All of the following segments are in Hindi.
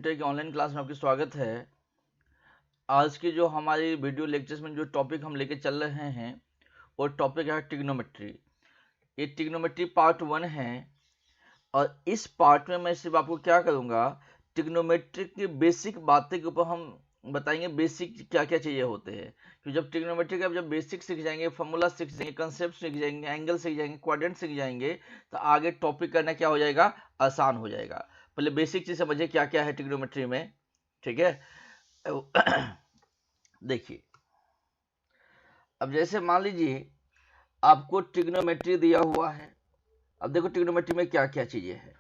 कंप्यूटर की ऑनलाइन क्लास में आपका स्वागत है। आज की जो हमारी वीडियो लेक्चर्स में जो टॉपिक हम लेके चल रहे हैं वो टॉपिक है ट्रिग्नोमेट्री। ये ट्रिग्नोमेट्री पार्ट 1 है और इस पार्ट में मैं सिर्फ आपको क्या करूँगा, ट्रिग्नोमेट्री की बेसिक बातें के ऊपर हम बताएंगे। बेसिक क्या क्या चाहिए होते हैं, तो जब ट्रिग्नोमेट्री का जब बेसिक सीख जाएंगे, फॉर्मूला सीख जाएंगे, कंसेप्ट सीख जाएंगे, एंगल सीख जाएंगे, क्वाड्रेंट सीख जाएंगे, तो आगे टॉपिक करना क्या हो जाएगा, आसान हो जाएगा। पहले बेसिक चीज समझिए क्या क्या है ट्रिग्नोमेट्री में, ठीक है। देखिए, अब जैसे मान लीजिए आपको ट्रिग्नोमेट्री दिया हुआ है। अब देखो ट्रिग्नोमेट्री में क्या क्या चीजें हैं।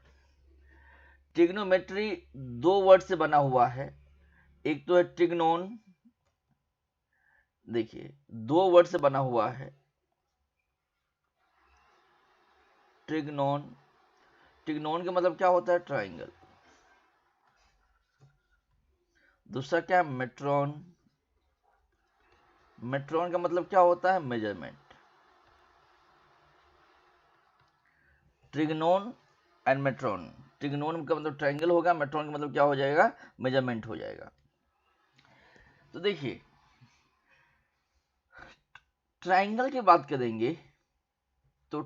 ट्रिग्नोमेट्री दो वर्ड से बना हुआ है। एक तो है ट्रिग्नोन, देखिए दो वर्ड से बना हुआ है ट्रिग्नोन। ट्रिग्नोन का मतलब क्या होता है, ट्राइंगल। दूसरा क्या है, मेट्रॉन। मेट्रॉन का मतलब क्या होता है, मेजरमेंट। ट्रिग्नोन एंड मेट्रॉन। ट्रिग्नोन का मतलब ट्राइंगल होगा, मेट्रॉन का मतलब क्या हो जाएगा, मेजरमेंट हो जाएगा। तो देखिए ट्राइंगल की बात करेंगे तो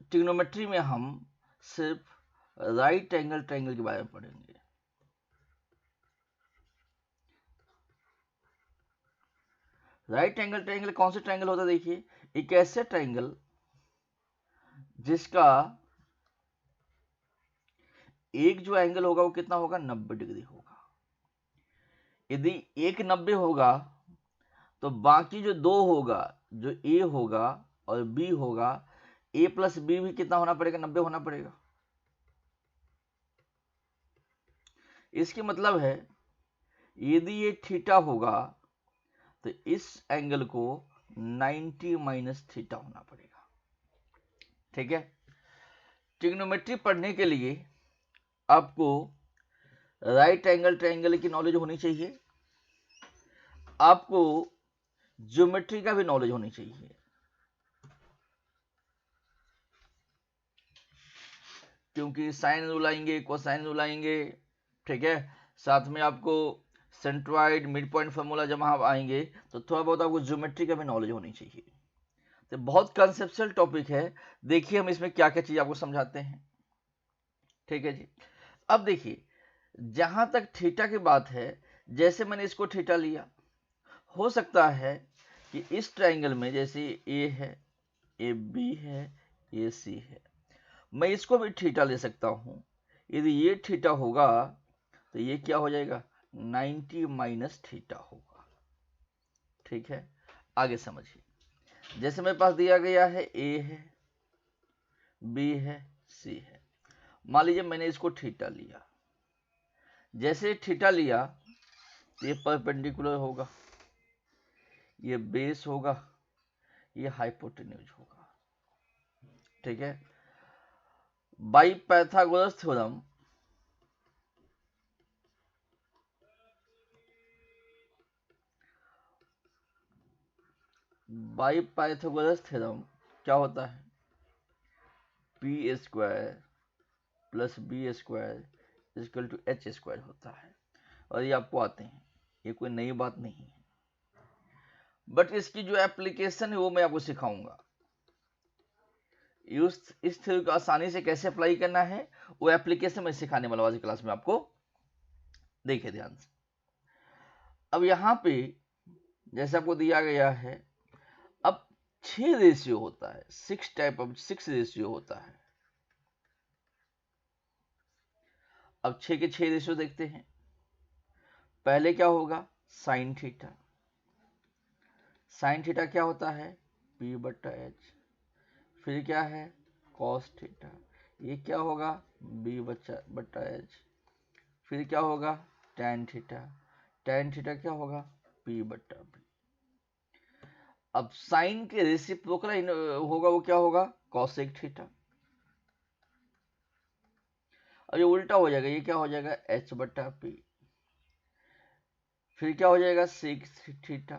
ट्रिग्नोमेट्री में हम सिर्फ राइट एंगल ट्राइंगल के बारे में पढ़ेंगे। राइट एंगल ट्राइंगल कौन से ट्राइंगल होता है, देखिए एक ऐसे ट्राइंगल जिसका एक जो एंगल होगा वो कितना होगा, 90 डिग्री होगा। यदि एक 90 होगा तो बाकी जो दो होगा, जो ए होगा और बी होगा, ए प्लस बी भी कितना होना पड़ेगा, 90 होना पड़ेगा। इसके मतलब है यदि ये थीटा होगा तो इस एंगल को 90 माइनस थीटा होना पड़ेगा, ठीक है। ट्रिग्नोमेट्री पढ़ने के लिए आपको राइट एंगल ट्रायंगल की नॉलेज होनी चाहिए, आपको ज्योमेट्री का भी नॉलेज होनी चाहिए, क्योंकि साइन रूल आएंगे, कोसाइन रूल आएंगे, ठीक है। साथ में आपको सेंट्रॉइड, मिड पॉइंट फार्मूला जब आप आएंगे तो थोड़ा बहुत आपको ज्योमेट्री का भी नॉलेज होनी चाहिए। तो बहुत कंसेप्चुअल टॉपिक है। देखिए हम इसमें क्या क्या चीज आपको समझाते हैं, ठीक है जी। अब देखिए जहां तक थीटा की बात है, जैसे मैंने इसको थीटा लिया, हो सकता है कि इस ट्रायंगल में जैसे ए है, ए बी है, ए सी है, मैं इसको भी थीटा ले सकता हूं। यदि ये थीटा होगा तो ये क्या हो जाएगा, 90 माइनस थीटा होगा, ठीक है। आगे समझिए, जैसे मेरे पास दिया गया है ए है, बी है, सी है। मान लीजिए मैंने इसको थीटा लिया, जैसे थीटा लिया तो ये परपेंडिकुलर होगा, ये बेस होगा, ये हाइपोटेन्यूज होगा, ठीक है। बाई पाइथागोरस थ्योरम क्या होता है, P square plus B square equal to H square होता है। और ये आपको आते हैं, ये कोई नई बात नहीं है, बट इसकी जो एप्लीकेशन है वो मैं आपको सिखाऊंगा। इस थ्योरी को आसानी से कैसे अप्लाई करना है वो एप्लीकेशन में सिखाने वाला आज क्लास में आपको। देखिए ध्यान से, अब यहां पे जैसे आपको दिया गया है, अब 6 रेशियो होता है, 6 टाइप ऑफ 6 रेशियो होता है। अब 6 के 6 रेशियो देखते हैं। पहले क्या होगा, साइन थीटा। साइन थीटा क्या होता है, पी बटा एच। फिर क्या है, कॉस थीटा, ये क्या होगा, बी बटा एच। फिर क्या होगा, टैन थीटा। टैन थीटा क्या होगा, पी बटा बी। अब साइन के रेसिप्रोकल होगा, वो क्या होगा, कॉसेक थीटा। अब ये उल्टा हो जाएगा, ये क्या हो जाएगा, एच बटा पी। फिर क्या हो जाएगा, सेक थीटा,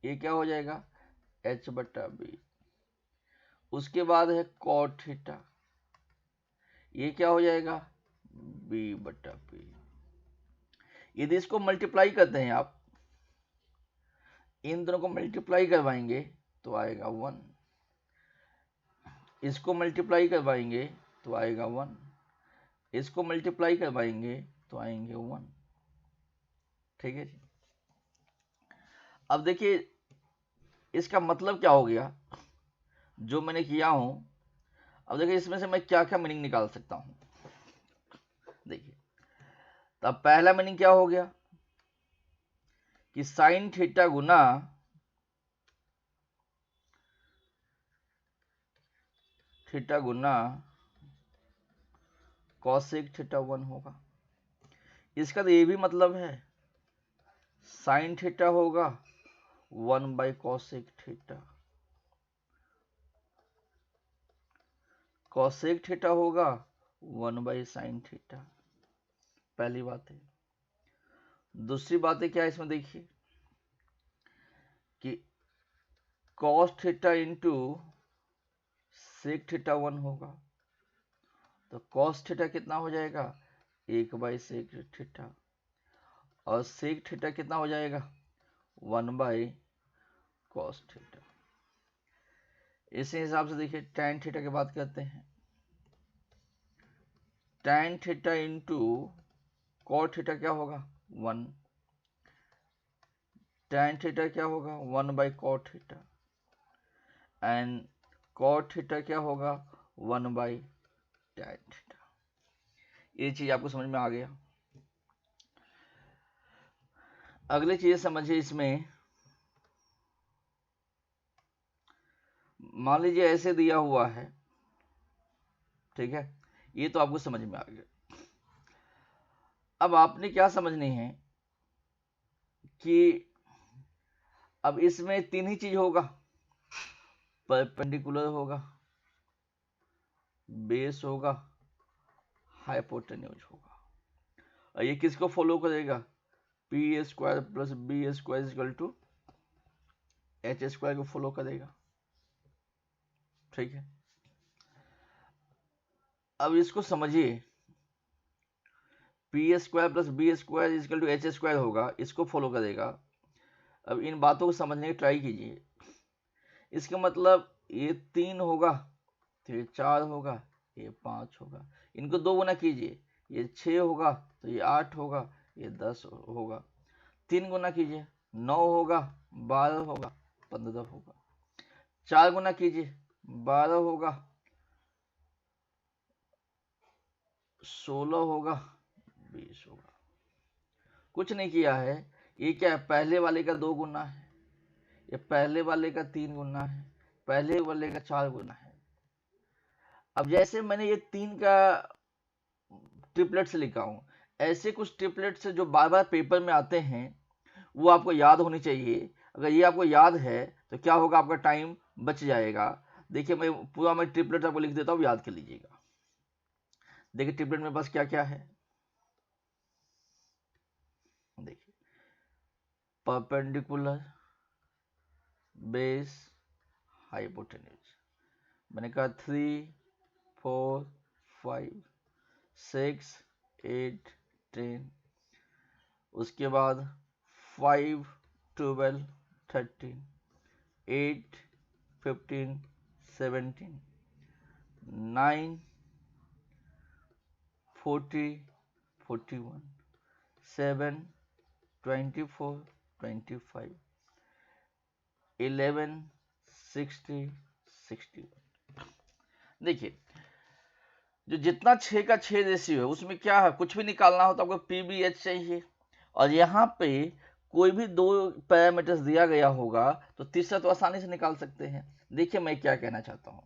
ये क्या हो जाएगा, एच बटा बी। उसके बाद है कॉट थीटा, ये क्या हो जाएगा, बी बटा पी। यदि इसको मल्टीप्लाई करते हैं आप, इन दोनों को मल्टीप्लाई करवाएंगे तो आएगा 1, इसको मल्टीप्लाई करवाएंगे तो आएगा 1, इसको मल्टीप्लाई करवाएंगे तो आएंगे 1। ठीक है जी। अब देखिए इसका मतलब क्या हो गया जो मैंने किया हूं। अब देखिए इसमें से मैं क्या क्या मीनिंग निकाल सकता हूं। देखिए तो अब पहला मीनिंग क्या हो गया कि साइन थीटा गुना कॉसेक थीटा 1 होगा। इसका तो ये भी मतलब है साइन थीटा होगा 1 by cosec theta, cosec theta होगा 1 बाई साइन थीटा। पहली बात है। दूसरी बात है क्या है इसमें, देखिए कि cos theta into sec theta 1 होगा, तो कॉस थीटा कितना हो जाएगा 1 बाई सेक थीटा, और सेक थीटा कितना हो जाएगा 1 बाई कॉस थीटा। इसी हिसाब से देखिए tan थीटा की बात करते हैं, tan theta into cot theta क्या होगा 1, tan थीटा क्या होगा 1 by cot theta, and cot theta क्या होगा 1 बाई tan थीटा। ये चीज आपको समझ में आ गया। अगली चीज समझिए इसमें, मान लीजिए ऐसे दिया हुआ है, ठीक है, ये तो आपको समझ में आ गया। अब आपने क्या समझनी है कि अब इसमें तीन ही चीज होगा, परपेंडिकुलर होगा, बेस होगा, हाइपोटेन्यूज होगा, और ये किसको फॉलो करेगा, P square plus B square equal to H square को फॉलो करेगा। ठीक है, अब इसको समझिए, P square plus B square equal to H square होगा, इसको फॉलो करेगा। अब इन बातों को समझने की ट्राई कीजिए। इसका मतलब ये 3 होगा तो ये 4 होगा, ये 5 होगा, इनको 2 गुना कीजिए, ये 6 होगा तो ये 8 होगा, ये 10 होगा, 3 गुना कीजिए 9 होगा, 12 होगा, 15 होगा, 4 गुना कीजिए 12 होगा, 16 होगा, 20 होगा। कुछ नहीं किया है, ये क्या है, पहले वाले का 2 गुना है, ये पहले वाले का 3 गुना है, पहले वाले का 4 गुना है। अब जैसे मैंने ये 3 का ट्रिपलेट्स लिखा हूं, ऐसे कुछ ट्रिपलेट्स जो बार बार पेपर में आते हैं वो आपको याद होनी चाहिए। अगर ये आपको याद है तो क्या होगा, आपका टाइम बच जाएगा। देखिए मैं ट्रिपलेट आपको लिख देता हूँ, याद कर लीजिएगा। देखिए ट्रिपलेट में बस क्या क्या है, देखिए परपेंडिकुलर, बेस, हाइपोटेन्यूज। मैंने कहा 3 4 5 6 8 10, उसके बाद 5 12 13 8 15 17 9 40 41 7 24 25 11 60 61। देखिए जो जितना 6 का 6 रेशियो है उसमें क्या है, कुछ भी निकालना हो तो आपको पीबीएच चाहिए, और यहाँ पे कोई भी 2 पैरामीटर्स दिया गया होगा तो तीसरा तो आसानी से निकाल सकते हैं। देखिए मैं क्या कहना चाहता हूं,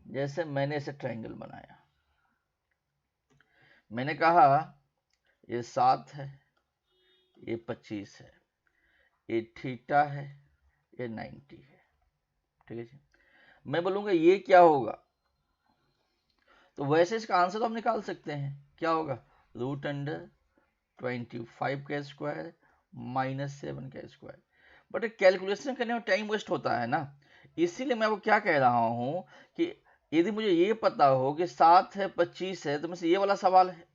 जैसे मैंने इसे ट्रायंगल बनाया, मैंने कहा ये 7 है, ये 25 है, ये थीटा है, ये 90 है। ठीक है जी, मैं बोलूंगा ये क्या होगा, तो वैसे इसका आंसर तो हम निकाल सकते हैं, क्या होगा √25 का स्क्वायर माइनस 7 का स्क्वायर। बट कैलकुलेशन करने में टाइम वेस्ट होता है ना, इसीलिए मैं आपको क्या कह रहा हूं कि यदि मुझे ये पता हो कि 7 है 25 है तो मुझसे ये वाला सवाल है,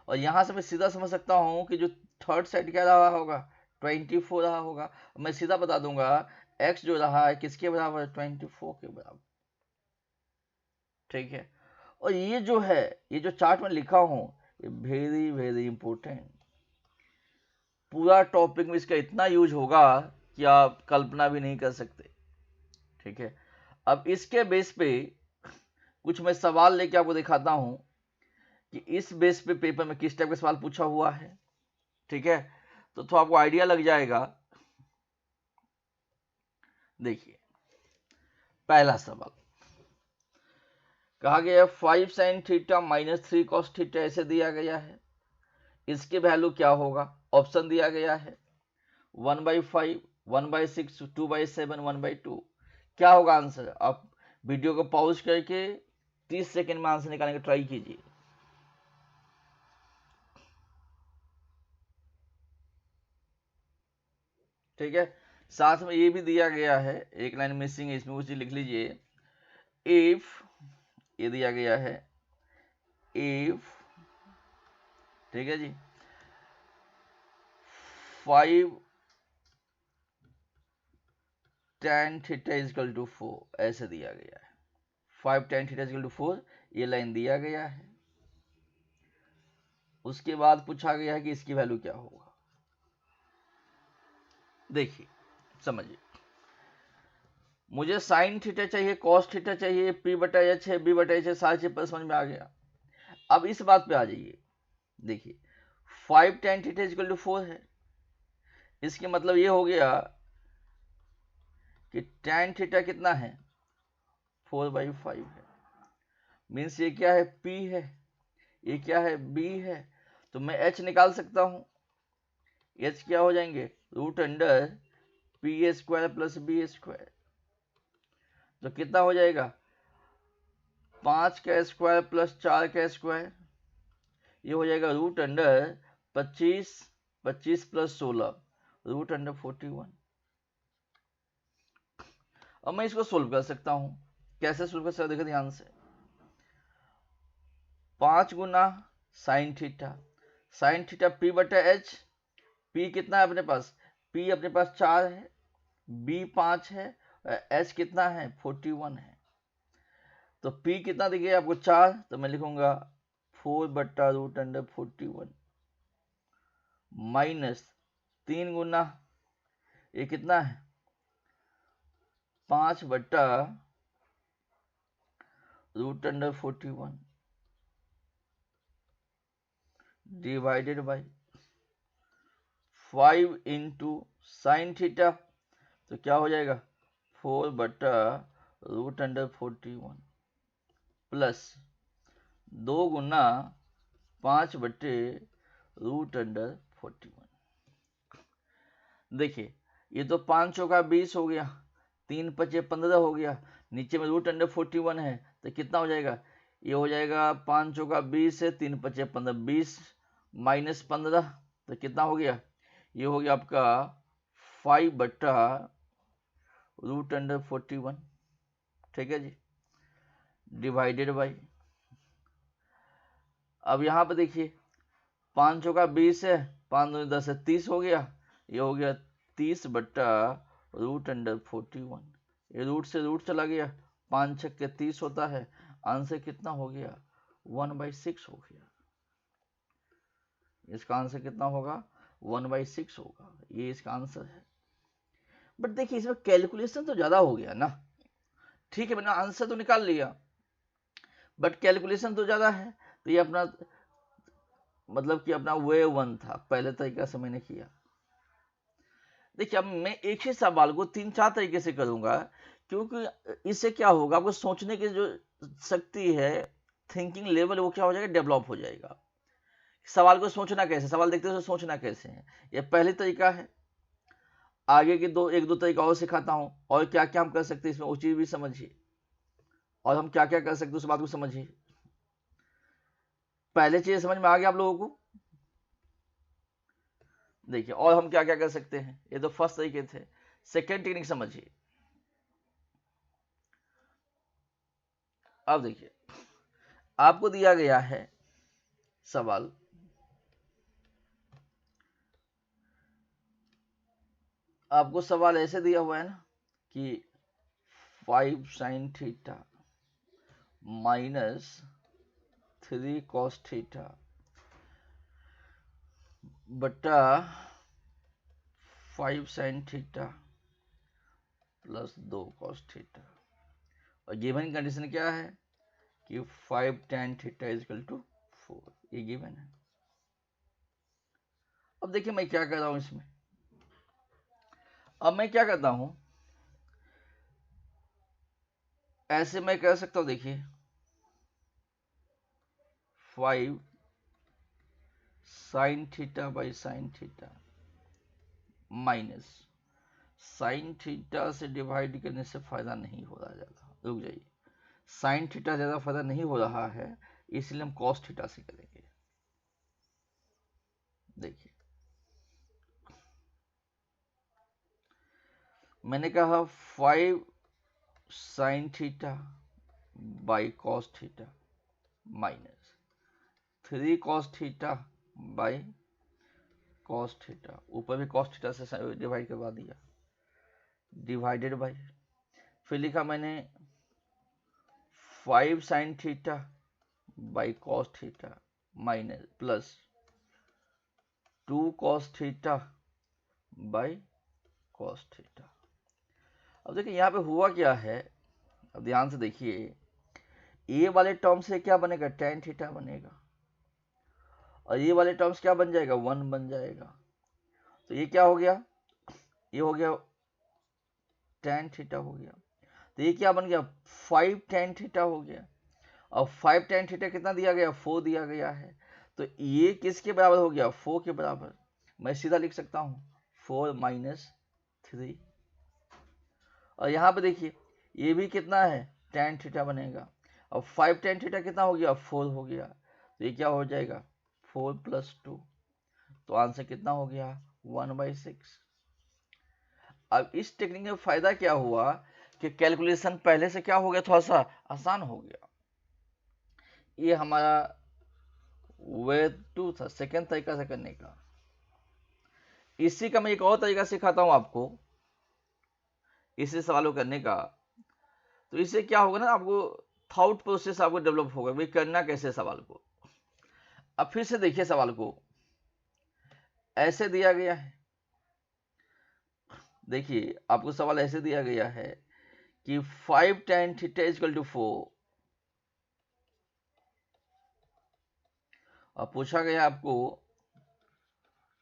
और यहां से मैं सीधा समझ सकता हूं कि जो थर्ड साइड क्या रहा होगा, 24 रहा होगा। मैं सीधा बता दूंगा x जो रहा है किसके बराबर है, 24 के बराबर। ठीक है, और ये जो है, ये जो चार्ट में लिखा हूं, ये वेरी वेरी इंपॉर्टेंट। पूरा टॉपिक में इसका इतना यूज होगा कि आप कल्पना भी नहीं कर सकते। ठीक है, अब इसके बेस पे कुछ मैं सवाल लेके आपको दिखाता हूं कि इस बेस पे पेपर में किस टाइप का सवाल पूछा हुआ है। ठीक है, तो आपको आइडिया लग जाएगा। देखिए, पहला सवाल कहा गया 5 sin theta minus 3 cos theta ऐसे दिया गया है, इसके वैल्यू क्या होगा। ऑप्शन दिया गया है 1/5, 1/6, 2/7, 1/2। क्या होगा आंसर, आप वीडियो को पॉज करके 30 सेकंड में आंसर निकालने का ट्राई कीजिए। ठीक है, साथ में ये भी दिया गया है, एक लाइन मिसिंग है इसमें, उसी लिख लीजिए। इफ, ये दिया गया है इफ, ठीक है जी, 5 tan थीटा इजकल टू 4 ऐसे दिया गया है। 5 tan थीटा इजकल टू 4 ये लाइन दिया गया है। उसके बाद पूछा गया है कि इसकी वैल्यू क्या होगा। देखिए समझिए, मुझे साइन थीटा चाहिए, कॉस थीटा चाहिए, पी बटा एच है, बी बटा एच है, सारे चीज पर समझ में आ गया। अब इस बात पे आ जाइए। देखिए 5 tan थीटा इजकल टू 4 है, इसके मतलब ये हो गया कि tan थीटा कितना है, 4/5 है। मीन्स ये क्या है, P है, ये क्या है, B है। तो मैं H निकाल सकता हूं। H क्या हो जाएंगे, root under PA² plus B²। तो कितना हो जाएगा, 5 का स्क्वायर प्लस 4 का स्क्वायर, ये हो जाएगा root under 25, 25 plus 16, root under 41। अब मैं इसको सोल्व कर सकता हूं। कैसे सोल्व कर सकता हूं, देखो ध्यान से। 5 गुना sine theta, sine theta P बटा H। P कितना है अपने पास, P अपने पास 4 है, B 5 है, H कितना है 41 है। तो P कितना दिखे आपको 4, तो मैं लिखूंगा 4 बटा रूट अंडर 41 माइनस 3 गुना ये कितना है 5 बटा root under 41 divided by 5 into sine theta, तो क्या हो जाएगा 4 बटा रूट अंडर 41 प्लस 2 गुना 5 बटे रूट अंडर 41। देखिए ये तो 5 चौका 20 हो गया, 3 पचे 15 हो गया, नीचे में रूट अंडर 41 है, तो कितना हो जाएगा, ये हो जाएगा 5 चौका 20 है, 3 पचे 15, 20 माइनस 15, तो कितना हो गया, ये हो गया आपका 5 बटा रूट अंडर 41। ठीक है जी, डिवाइडेड बाई, अब यहां पर देखिए 5 चौका 20 है, 5 दूनी 10 है, 30 हो गया, ये हो गया 30 बटा रूट अंडर 41। ये रूट से रूट चला गया, 5 छक्के 30 होता है, आंसर कितना हो गया 1/6 हो गया। इसका आंसर कितना होगा 1/6 होगा, ये इसका आंसर है। बट देखिए इसमें कैलकुलेशन तो ज्यादा हो गया ना। ठीक है, मैंने आंसर तो निकाल लिया बट कैलकुलेशन तो ज्यादा है। तो ये अपना मतलब कि अपना वे 1 था, पहले तरीका से मैंने किया। देखिए अब मैं एक ही सवाल को 3-4 तरीके से करूंगा, क्योंकि इससे क्या होगा, आपको सोचने की जो शक्ति है, थिंकिंग लेवल, वो क्या हो जाएगा, डेवलप हो जाएगा। सवाल को सोचना कैसे, सवाल देखते हुए सोचना कैसे है, ये पहली तरीका है। आगे के एक दो तरीका और सिखाता हूं, और क्या क्या हम कर सकते हैं इसमें, वो चीज भी समझिए, और हम क्या क्या कर सकते हैं उस बात को समझिए। पहले चीज समझ में आ गया आप लोगों को। देखिए और हम क्या क्या कर सकते हैं, ये तो फर्स्ट तरीके थे। सेकेंड टेक्निक समझिए। अब देखिए आपको दिया गया है सवाल आपको सवाल ऐसे दिया हुआ है ना कि 5 sin theta minus 3 cos theta बटा 5 sin theta plus 2 cos theta, और गिवन कंडीशन क्या है कि 5 tan theta is equal to 4, ये गिवन है। अब देखिए मैं क्या कर रहा हूं इसमें, अब मैं क्या करता हूं, ऐसे मैं कर सकता हूं, देखिए 5 sin theta by sin theta minus sine theta से डिवाइड करने से फायदा नहीं हो रहा ज्यादा, रुक जाइए, साइन थीटा ज्यादा फायदा नहीं हो रहा है, इसलिए हम कॉस थीटा से करेंगे। देखिए मैंने कहा 5 sine theta by cos theta minus 3 cos theta by cos theta, ऊपर भी कॉस थीटा से डिवाइड करवा दिया, डिवाइडेड बाई, फिर लिखा मैंने 5 sine theta by cos theta minus plus 2 cos theta by cos theta. अब देखिए यहाँ पे हुआ क्या है, अब ध्यान से देखिए, ए वाले टर्म से क्या बनेगा, tan थीटा बनेगा, और ये वाले टर्म्स क्या बन जाएगा, 1 बन जाएगा, तो ये क्या हो गया, ये हो गया tan थीटा हो गया, तो ये क्या बन गया, 5 tan थीटा हो गया, और 5 tan थीटा कितना दिया गया, 4 दिया गया है, तो ये किसके बराबर हो गया, 4 के बराबर, मैं सीधा लिख सकता हूं 4 माइनस 3, और यहां पे देखिए ये भी कितना है, tan थीटा बनेगा, और 5 tan थीटा कितना हो गया, 4 हो गया, तो ये क्या हो जाएगा 4 प्लस 2, तो आंसर कितना हो गया 1/6। अब इस टेक्निक में फायदा क्या हुआ कि कैलकुलेशन पहले से क्या हो गया, थोड़ा सा आसान हो गया। ये हमारा वे टू था, सेकेंड तरीका से करने का। इसी का मैं एक और तरीका सिखाता हूं आपको इसी सवालों करने का, तो इससे क्या होगा ना, आपको थॉट प्रोसेस आपको डेवलप होगा भाई करना कैसे सवाल को। अब फिर से देखिए सवाल को, ऐसे दिया गया है, देखिए आपको सवाल ऐसे दिया गया है कि 5 tan थीटा इक्वल टू 4, और पूछा गया आपको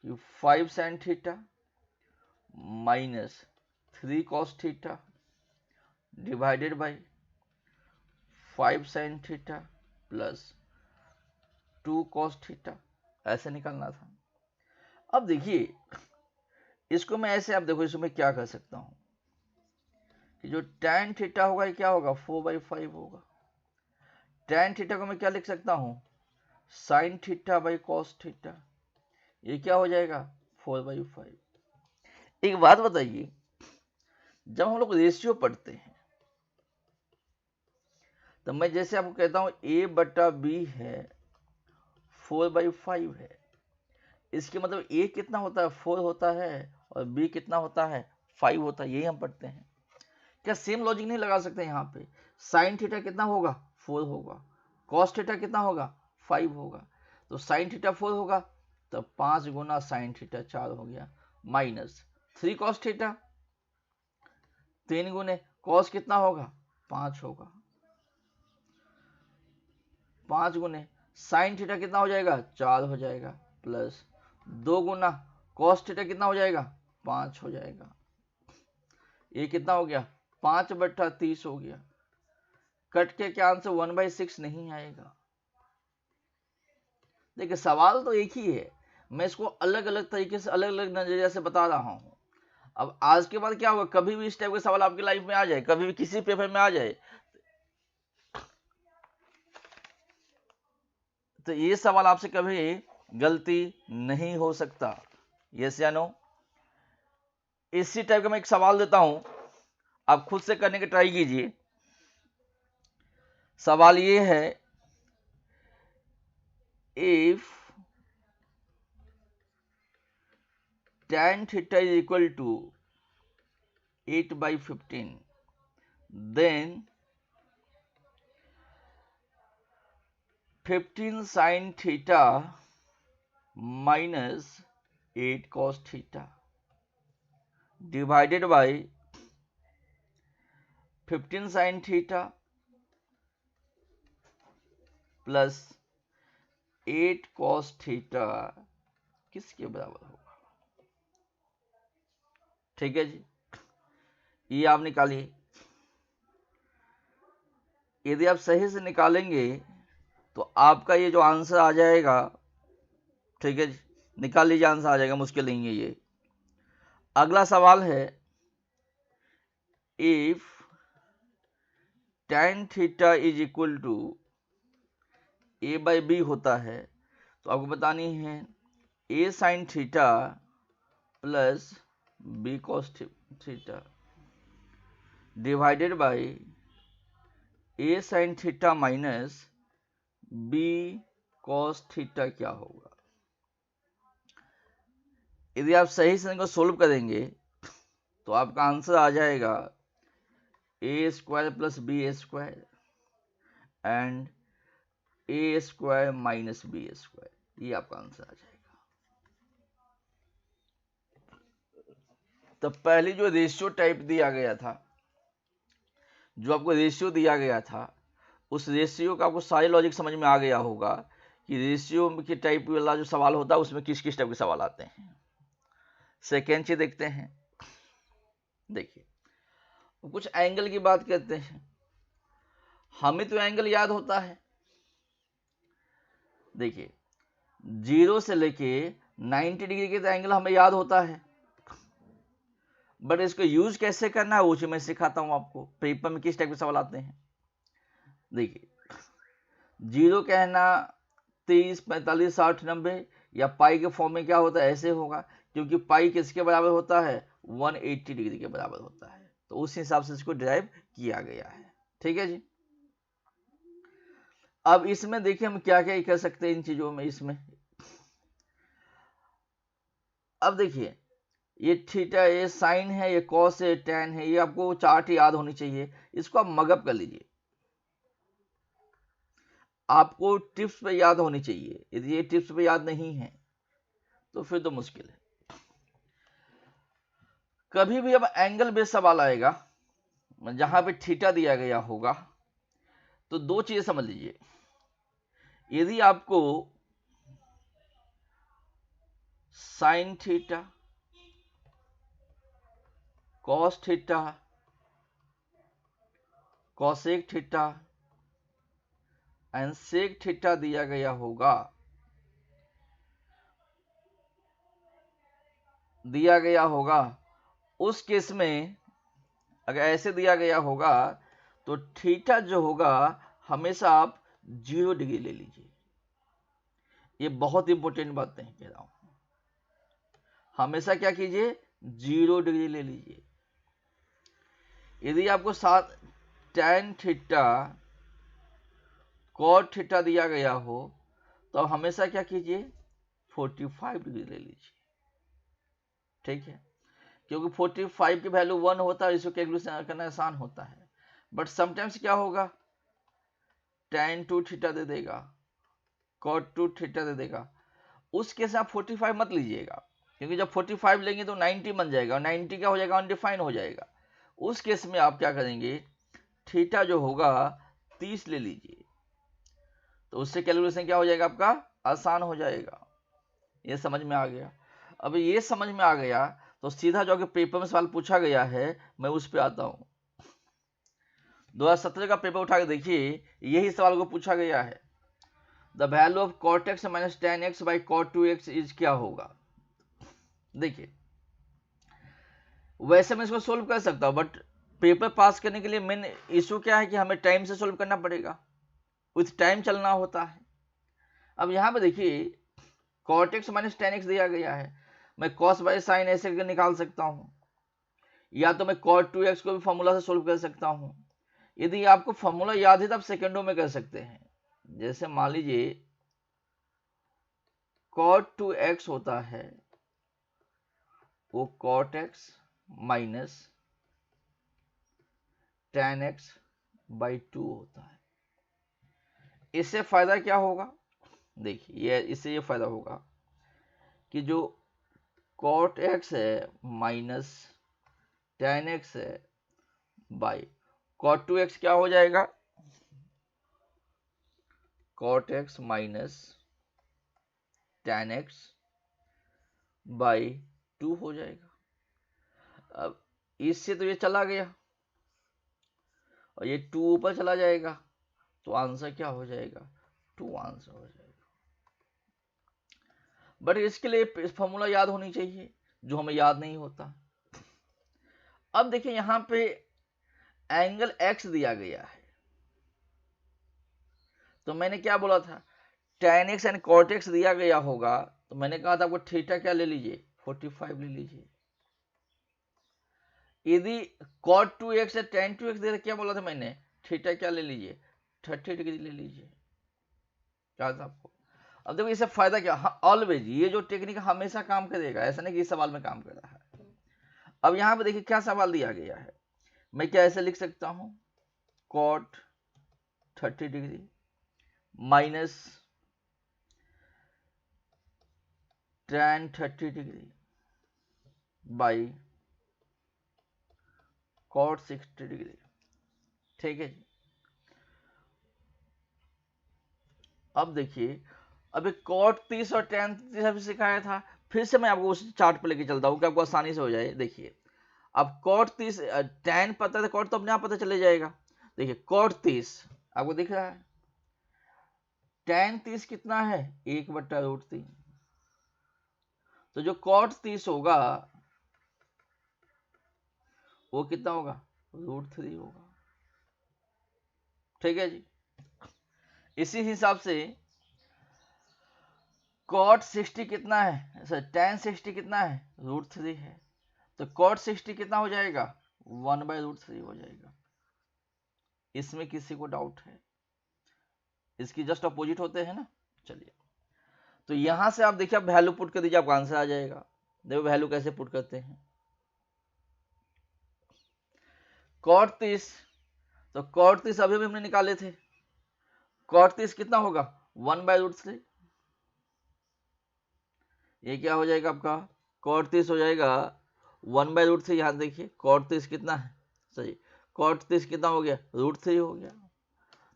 कि 5 sin theta minus 3 cos theta divided by 5 sin theta plus 2 cos theta, ऐसे निकालना था। अब देखिए इसको मैं ऐसे, आप देखो इसमें क्या कर सकता हूं कि जो tan थीटा होगा ये क्या होगा, 4/5 होगा, tan थीटा को मैं क्या लिख सकता हूं, sin theta by cos theta, ये क्या हो जाएगा 4/5। एक बात बताइए, जब हम लोग रेशियो पढ़ते हैं तो मैं जैसे आपको कहता हूं a बटा b है 4/5 है, इसके मतलब a कितना होता है 4 होता है, और b कितना होता है 5 होता है, यही हम पढ़ते हैं। क्या सेम लॉजिक नहीं लगा सकते यहाँ पे, साइन थीटा कितना होगा 4 होगा, कॉस थीटा कितना होगा 5 होगा, तो साइन थीटा 4 होगा तो 5 गुना साइन थीटा 4 हो गया, माइनस 3 कॉस थीटा 3 गुने कॉस कितना होगा 5 होगा, 5 गुने साइन थीटा कितना हो जाएगा 4 हो जाएगा, प्लस 2 गुना कॉस थीटा कितना हो जाएगा 5 हो जाएगा, ये कितना हो गया 5/30 हो गया, कट के क्या आंसर 1/6 नहीं आएगा। देखिए सवाल तो एक ही है, मैं इसको अलग अलग तरीके से अलग अलग नजरिया से बता रहा हूं। अब आज के बाद क्या होगा, कभी भी इस टाइप के सवाल आपकी लाइफ में आ जाए, कभी भी किसी पेपर में आ जाए, तो ये सवाल आपसे कभी गलती नहीं हो सकता, यस या नो। इसी टाइप का मैं एक सवाल देता हूं, आप खुद से करने की ट्राई कीजिए। सवाल ये है, if tan theta is equal to 8/15, then 15 sin theta minus 8 cos theta divided by 15 sin theta plus 8 cos theta किसके बराबर होगा? ठीक है जी, ये आप निकालिए। यदि आप सही से निकालेंगे तो आपका ये जो आंसर आ जाएगा, ठीक है जी, निकाल लीजिए, आंसर आ जाएगा, मुश्किल नहीं है ये। अगला सवाल है, if tan theta is equal to a/b होता है तो आपको बतानी है a sin theta plus b cos theta divided by a sin theta minus b cos theta क्या होगा? यदि आप सही से इनको सोल्व करेंगे तो आपका आंसर आ जाएगा a square plus B square and a square minus B square, ये आपका आंसर आ जाएगा। तो पहली जो रेशियो टाइप दिया गया था, जो आपको रेशियो दिया गया था, उस रेशियो का आपको सारे लॉजिक समझ में आ गया होगा कि रेशियो के टाइप वाला जो सवाल होता है उसमें किस किस टाइप के सवाल आते हैं। सेकेंड चीज देखते हैं, देखिए कुछ एंगल की बात करते हैं। हमें तो एंगल याद होता है, देखिए 0 से लेके 90 डिग्री के तो एंगल हमें याद होता है, बट इसको यूज कैसे करना है वो चीज मैं सिखाता हूं आपको। पेपर में किस टाइप के सवाल आते हैं, देखिए 0 कहना 30, 45, 60, 90, या पाई के फॉर्म में क्या होता है, ऐसे होगा, क्योंकि पाई किसके बराबर होता है, 180 डिग्री के बराबर होता है, तो उस हिसाब से इसको ड्राइव किया गया है। ठीक है जी, अब इसमें देखिए हम क्या क्या कर सकते हैं इन चीजों में। इसमें अब देखिए ये थीटा, ये साइन है, ये कॉस है, टैन है, ये आपको चार्ट याद होनी चाहिए। इसको आप मगअप कर लीजिए, आपको टिप्स पे याद होनी चाहिए। यदि ये टिप्स पे याद नहीं है तो फिर तो मुश्किल है। कभी भी अब एंगल बेस्ड सवाल आएगा जहां पे थीटा दिया गया होगा तो दो चीजें समझ लीजिए। यदि आपको sine theta, cos theta, cosec theta and sec theta दिया गया होगा, उस केस में अगर ऐसे दिया गया होगा तो थीटा जो होगा हमेशा आप 0 डिग्री ले लीजिए। ये बहुत इंपॉर्टेंट बातें कह रहा हूं, हमेशा क्या कीजिए, 0 डिग्री ले लीजिए। यदि आपको साथ tan थीटा cot थीटा दिया गया हो तो आप हमेशा क्या कीजिए, 45 डिग्री ले लीजिए। ठीक है, क्योंकि 45 की वैल्यू 1 होता है, इसको कैलकुलेशन करना आसान होता है। बट समटाइम्स क्या होगा, tan 2 थीटा दे देगा, cot 2 थीटा दे देगा, उस केस आप 45 मत लीजिएगा, क्योंकि जब 45 लेंगे तो 90 बन जाएगा, और 90 क्या हो जाएगा, अनडिफाइन हो जाएगा। उस केस में आप क्या करेंगे, थीटा जो होगा 30 ले लीजिए, तो उससे कैलकुलेशन क्या हो जाएगा, आपका आसान हो जाएगा। ये समझ में आ गया? अब ये समझ में आ गया तो सीधा जो कि पेपर में सवाल पूछा गया है मैं उस पर आता हूं। 2017 का पेपर उठा के देखिए, यही सवाल को पूछा गया है, the value of cot x minus tan x by cot 2x is क्या होगा। देखिए वैसे मैं इसको सोल्व कर सकता हूं, बट पेपर पास करने के लिए मेन इशू क्या है कि हमें टाइम से सोल्व करना पड़ेगा, विथ टाइम चलना होता है। अब यहां पे देखिए cot x minus tan x दिया गया है, मैं cos बाई साइन ऐसे करके निकाल सकता हूं, या तो मैं cot 2x को भी फॉर्मूला से सोल्व कर सकता हूं। यदि आपको फॉर्मूला याद है तो आप सेकंडों में कर सकते हैं। जैसे मान लीजिए cot 2x होता है वो cot x minus tan x by 2 होता है। इससे फायदा क्या होगा, देखिए इससे ये फायदा होगा कि जो cot x है माइनस tan x है बाई cot 2x क्या हो जाएगा, cot x minus tan x by 2 हो जाएगा। अब इससे तो ये चला गया और ये 2 ऊपर चला जाएगा, तो आंसर क्या हो जाएगा, 2 आंसर हो जाएगा। बट इसके लिए फॉर्मूला याद होनी चाहिए जो हमें याद नहीं होता। अब देखिए यहां पे एंगल x दिया गया है, तो मैंने क्या बोला था, tan x and cot x दिया गया होगा, तो मैंने कहा था आपको थीटा क्या ले लीजिए, 45 ले लीजिए। यदि cot 2x या tan 2x दे, क्या बोला था मैंने, थीटा क्या ले लीजिए, 30 डिग्री ले लीजिए। क्या था आपको, अब देखो इससे फायदा क्या, ऑलवेज ये जो टेक्निक हमेशा काम करेगा, ऐसा नहीं कि इस सवाल में काम कर रहा है। अब यहां पे देखिए क्या सवाल दिया गया है, मैं क्या ऐसे लिख सकता हूं, cot 30 degree minus tan 30 degree by cot 60 degree. ठीक है जी। अब देखिए, अब एक cot 30 और tan 30 सिखाया था, फिर से मैं आपको उस चार्ट पर लेके चलता हूँ कि आपको आसानी से हो जाए। देखिए अब cot 30 tan पता है, cot तो अपने आप पता चले जाएगा। देखिए cot 30 आपको दिख रहा है, tan 30 कितना है, 1/√3, तो जो cot 30 होगा वो कितना होगा, √3 होगा। ठीक है जी। इसी हिसाब से cot 60 कितना है, सर tan 60 कितना है, √3 है, तो cot 60 कितना हो जाएगा, 1/√3 हो जाएगा। इसमें किसी को डाउट है, इसकी जस्ट अपोजिट होते हैं ना। चलिए, तो यहां से आप देखिए, आप वैल्यू पुट कर दीजिए, आपका आंसर आ जाएगा। देखो वैल्यू कैसे पुट करते हैं, cot 30, तो cot 30 अभी भी हमने निकाले थे, cot 30 कितना होगा, 1/√3, ये क्या हो जाएगा आपका, cot 30 हो जाएगा 1/√3। यहां देखिए cot 30 कितना है, सही, cot 30 कितना हो गया, √3 हो गया,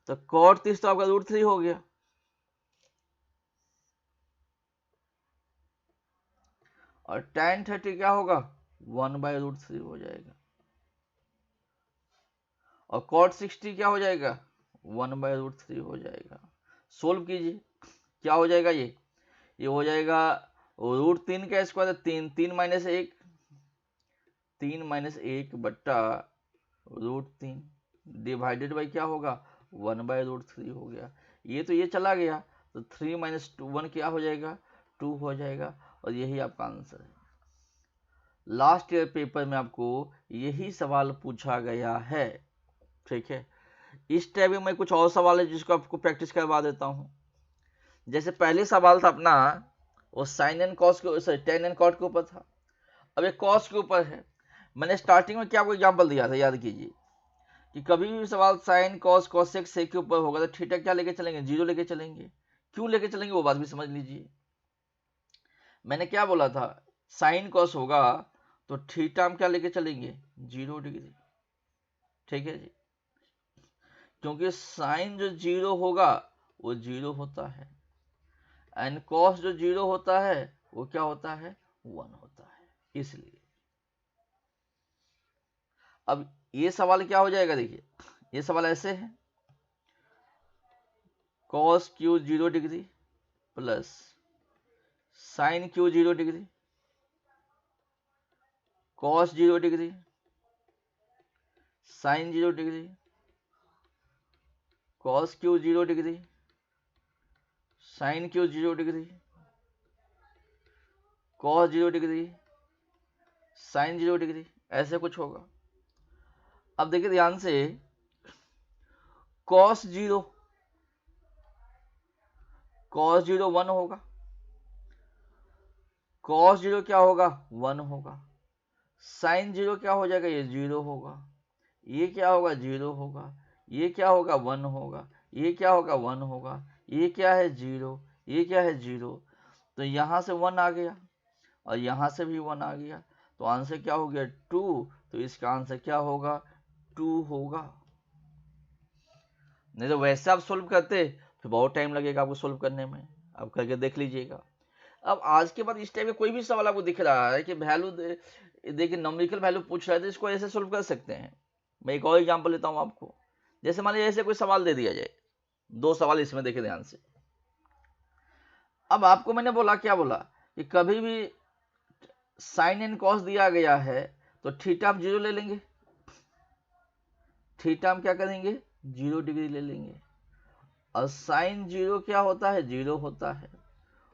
तो cot 30 तो आपका √3 हो गया। और tan 30 क्या होगा, 1/√3 हो जाएगा। और cot 60 क्या हो जाएगा, 1/√3 हो जाएगा। सोल्व कीजिए, क्या हो जाएगा, ये हो जाएगा √3 का स्क्वायर, 3 माइनस 1, 3 माइनस 1 बट्टा √3 डिवाइडेड बाई क्या होगा, 1/√3 हो गया। ये तो ये चला गया, तो 3 माइनस 1 क्या हो जाएगा, 2 हो जाएगा, और यही आपका आंसर है। लास्ट ईयर पेपर में आपको यही सवाल पूछा गया है। ठीक है, इस टाइप में कुछ और सवाल है जिसको आपको प्रैक्टिस करवा देता हूं। जैसे पहले सवाल था अपना वो साइन एंड कॉस के, टेन एंड कॉट के ऊपर था, अब एक कॉस के ऊपर है। मैंने स्टार्टिंग में क्या आपको एग्जांपल दिया था, याद कीजिए कि कभी भी सवाल साइन कॉस कॉसेक सेक के ऊपर होगा तो थीटा क्या लेके चलेंगे, 0 लेके चलेंगे। क्यों लेके चलेंगे वो बात भी समझ लीजिए। मैंने क्या बोला था, साइन कॉस होगा तो थीटा हम क्या लेके चलेंगे, 0 डिग्री। ठीक है जी, क्योंकि साइन जो 0 होगा वो 0 होता है, एंड कॉस जो 0 होता है वो क्या होता है, 1 होता है, इसलिए। अब ये सवाल क्या हो जाएगा, देखिए ये सवाल ऐसे है, cos Q 0 degree plus sine Q 0 degree, cos 0 degree, sine 0 degree, cos Q 0 degree, sine Q 0 degree, cos 0 degree, sine 0 degree, ऐसे कुछ होगा। अब देखिए ध्यान से, कॉस 0 1 होगा, कॉस 0 क्या होगा, 1 होगा, साइन 0 क्या हो जाएगा, ये 0 होगा, ये क्या होगा 0 होगा, ये क्या होगा 1 होगा, ये क्या होगा 1 होगा, ये क्या है 0, ये क्या है 0। तो यहाँ से 1 आ गया और यहाँ से भी 1 आ गया, तो आंसर क्या हो गया 2। तो इसका आंसर क्या होगा 2 होगा। नहीं तो वैसे आप सोल्व करते फिर बहुत टाइम लगेगा आपको सोल्व करने में, आप करके देख लीजिएगा। अब आज के बाद इस टाइप का कोई भी सवाल आपको दिख रहा है कि वैल्यू देखिए न्यूमेरिकल वैल्यू पूछ रहा है तो इसको ऐसे सोल्व कर सकते हैं। मैं एक और एग्जांपल लेता हूं आपको, जैसे मान लीजिए ऐसे कोई सवाल दे दिया जाए, 2 सवाल इसमें देखिए ध्यान से। अब आपको मैंने बोला क्या बोला कि कभी भी साइन एंड कॉस दिया गया है तो थीटा आप 0 ले लेंगे, थीटा हम क्या करेंगे 0 डिग्री ले लेंगे, और साइन 0 क्या होता है 0 होता है,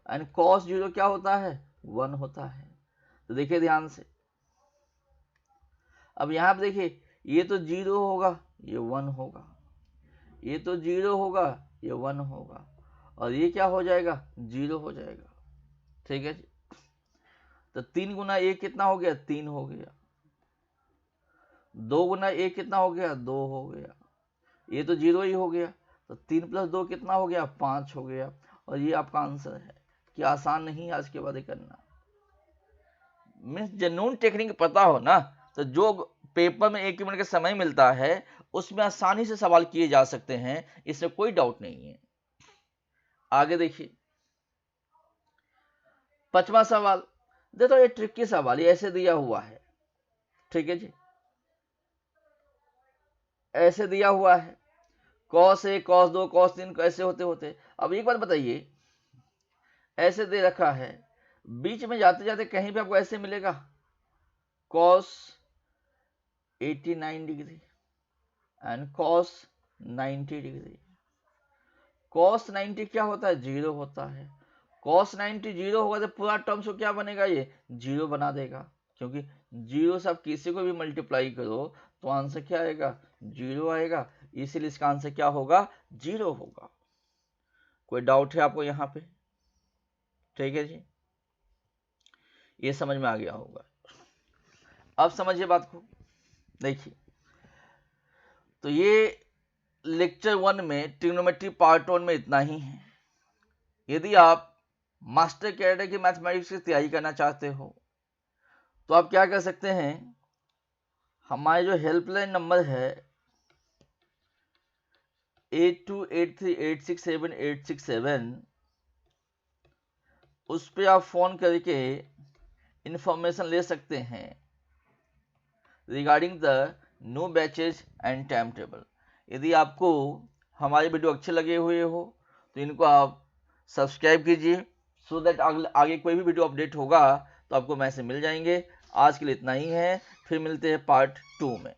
एंड कॉस 0 क्या होता है 1 होता है। तो देखिए ध्यान से, अब यहां पर देखिए ये तो 0 होगा ये 1 होगा, ये तो 0 होगा ये 1 होगा, और ये क्या हो जाएगा 0 हो जाएगा। ठीक है जी, तो 3 गुना 1 कितना हो गया 3 हो गया, 2 गुना 1 कितना हो गया 2 हो गया, ये तो 0 ही हो गया, तो 3 + 2 कितना हो गया 5 हो गया, और ये आपका आंसर है। कि आसान नहीं आज के बाद करना, मीन्स जनून टेक्निक पता हो ना, तो जो पेपर में 1 मिनट का समय मिलता है उसमें आसानी से सवाल किए जा सकते हैं, इसमें कोई डाउट नहीं है। आगे देखिए 5वां सवाल, देखो ये ट्रिकी सवाल, ये ऐसे दिया हुआ है। ठीक है जी, ऐसे दिया हुआ है cos 1 cos 2 cos 3 कैसे होते होते। अब एक बात बताइए, ऐसे दे रखा है, बीच में जाते जाते कहीं पे आपको ऐसे मिलेगा cos 89 degree and cos 90 degree. cos 90 क्या होता है 0 होता है, cos 90 0 होगा तो पूरा टर्म्स को क्या बनेगा ये 0 बना देगा, क्योंकि 0 से आप किसी को भी मल्टीप्लाई करो तो आंसर क्या आएगा 0 आएगा, इसीलिए इसका आंसर क्या होगा 0 होगा। कोई डाउट है आपको यहाँ पे? ठीक है जी, ये समझ में आ गया होगा। अब समझिए बात को, देखिए तो ये लेक्चर 1 में ट्रिग्नोमेट्री पार्ट 1 में इतना ही है। यदि आप मास्टर कैडेट की मैथमेटिक्स की तैयारी करना चाहते हो तो आप क्या कर सकते हैं, हमारे जो हेल्पलाइन नंबर है 8283867867, उस पर आप फोन करके इंफॉर्मेशन ले सकते हैं regarding the new batches and time table. यदि आपको हमारे वीडियो अच्छे लगे हुए हो तो इनको आप सब्सक्राइब कीजिए, सो दैट आगे कोई भी वीडियो अपडेट होगा तो आपको मैसेज मिल जाएंगे। आज के लिए इतना ही है, फिर मिलते हैं पार्ट 2 में।